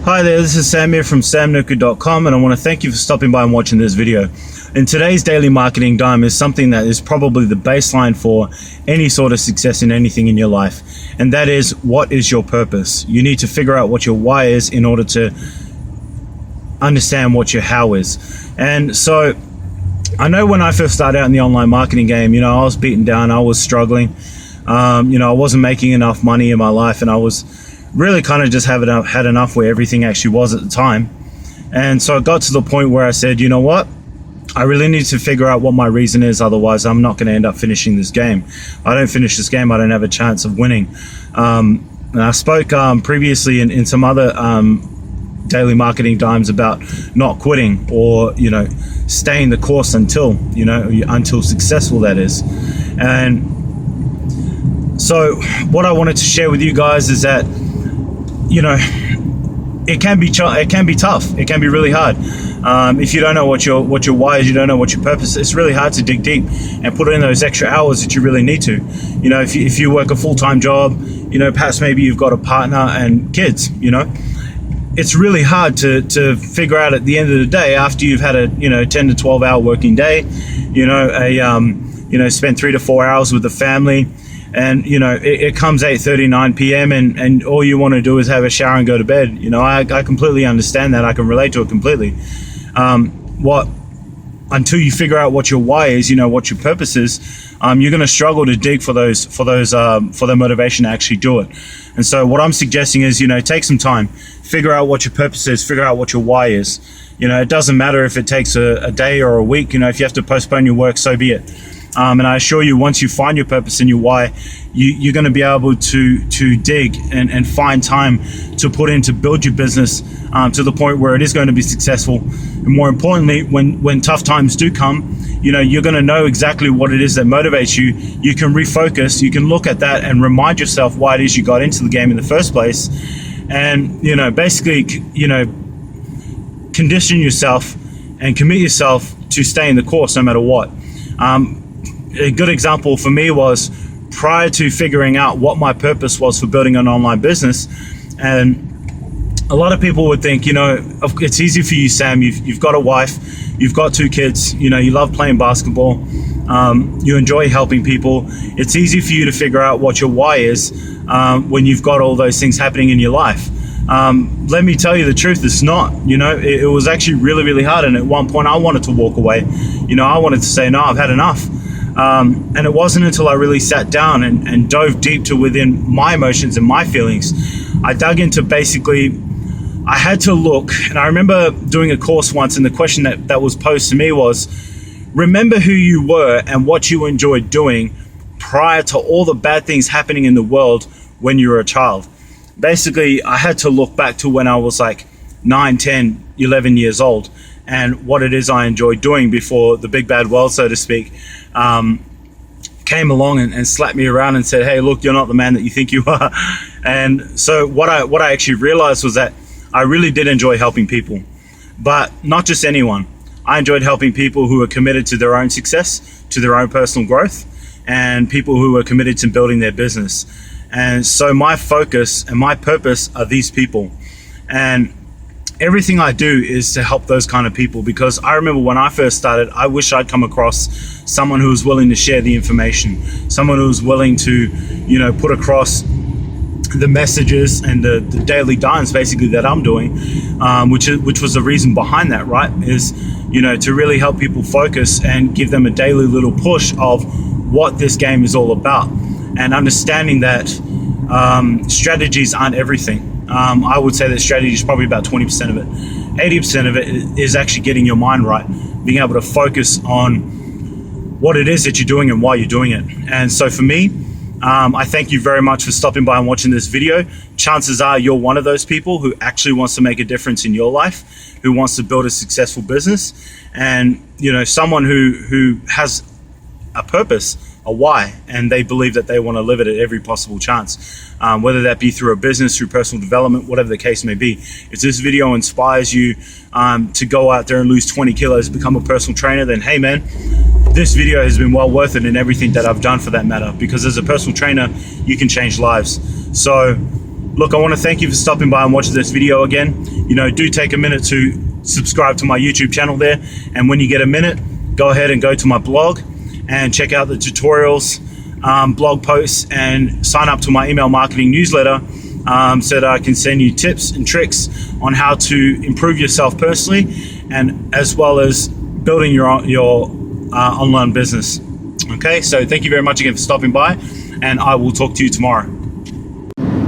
Hi there, this is Sam here from samnuku.com, and I want to thank you for stopping by and watching this video. In today's daily marketing dime is something that is probably the baseline for any sort of success in anything in your life, and that is, what is your purpose? You need to figure out what your why is in order to understand what your how is. And so I know when I first started out in the online marketing game, I was beaten down, I was struggling, I wasn't making enough money in my life, and I was really kind of just had enough where everything actually was at the time. And so it got to the point where I said, you know what, I really need to figure out what my reason is, otherwise I'm not going to end up finishing this game. If I don't finish this game, I don't have a chance of winning. And I spoke previously in some other daily marketing dimes about not quitting, or staying the course until successful, that is. And so what I wanted to share with you guys is that it can be tough. It can be really hard. If you don't know what your why is, you don't know what your purpose is, it's really hard to dig deep and put in those extra hours that you really need to. If you work a full-time job, perhaps maybe you've got a partner and kids, it's really hard to figure out at the end of the day, after you've had a 10 to 12 hour working day, spend 3 to 4 hours with the family, and it comes 8:30, 9 p.m. and all you want to do is have a shower and go to bed. I completely understand that. I can relate to it completely. Until you figure out what your why is, what your purpose is, you're going to struggle to dig for the motivation to actually do it. And so what I'm suggesting is, take some time, figure out what your purpose is, figure out what your why is. It doesn't matter if it takes a day or a week. If you have to postpone your work, so be it. And I assure you, once you find your purpose and your why, you're going to be able to dig and find time to put in to build your business to the point where it is going to be successful. And more importantly, when tough times do come, you're going to know exactly what it is that motivates you. You can refocus, you can look at that and remind yourself why it is you got into the game in the first place. And, basically, condition yourself and commit yourself to stay in the course no matter what. A good example for me was prior to figuring out what my purpose was for building an online business. And a lot of people would think, it's easy for you, Sam. You've got a wife, you've got 2 kids, you love playing basketball, you enjoy helping people. It's easy for you to figure out what your why is when you've got all those things happening in your life. Let me tell you the truth, it's not. It was actually really, really hard. And at one point I wanted to walk away. I wanted to say, no, I've had enough. And it wasn't until I really sat down and dove deep to within my emotions and my feelings. I dug into I had to look, and I remember doing a course once, and the question that was posed to me was, remember who you were and what you enjoyed doing prior to all the bad things happening in the world when you were a child. Basically, I had to look back to when I was like 9, 10, 11 years old, and what it is I enjoyed doing before the big bad world, so to speak, came along and slapped me around and said, hey, look, you're not the man that you think you are. And so what I actually realized was that I really did enjoy helping people, but not just anyone. I enjoyed helping people who are committed to their own success, to their own personal growth, and people who are committed to building their business. And so my focus and my purpose are these people. And everything I do is to help those kind of people, because I remember when I first started, I wish I'd come across someone who was willing to share the information, someone who was willing to, put across the messages and the daily dimes basically that I'm doing, which was the reason behind that, right? Is, to really help people focus and give them a daily little push of what this game is all about, and understanding that strategies aren't everything. I would say that strategy is probably about 20% of it. 80% of it is actually getting your mind right, being able to focus on what it is that you're doing and why you're doing it. And so for me, I thank you very much for stopping by and watching this video. Chances are you're one of those people who actually wants to make a difference in your life, who wants to build a successful business, and someone who has a purpose, a why, and they believe that they want to live it at every possible chance, whether that be through a business, through personal development, whatever the case may be. If this video inspires you to go out there and lose 20 kilos, become a personal trainer, then hey man, this video has been well worth it, and everything that I've done for that matter, because as a personal trainer, you can change lives. So look, I want to thank you for stopping by and watching this video again. You know, do take a minute to subscribe to my YouTube channel there. And when you get a minute, go ahead and go to my blog and check out the tutorials, blog posts, and sign up to my email marketing newsletter so that I can send you tips and tricks on how to improve yourself personally, and as well as building your online business. Okay, so thank you very much again for stopping by, and I will talk to you tomorrow.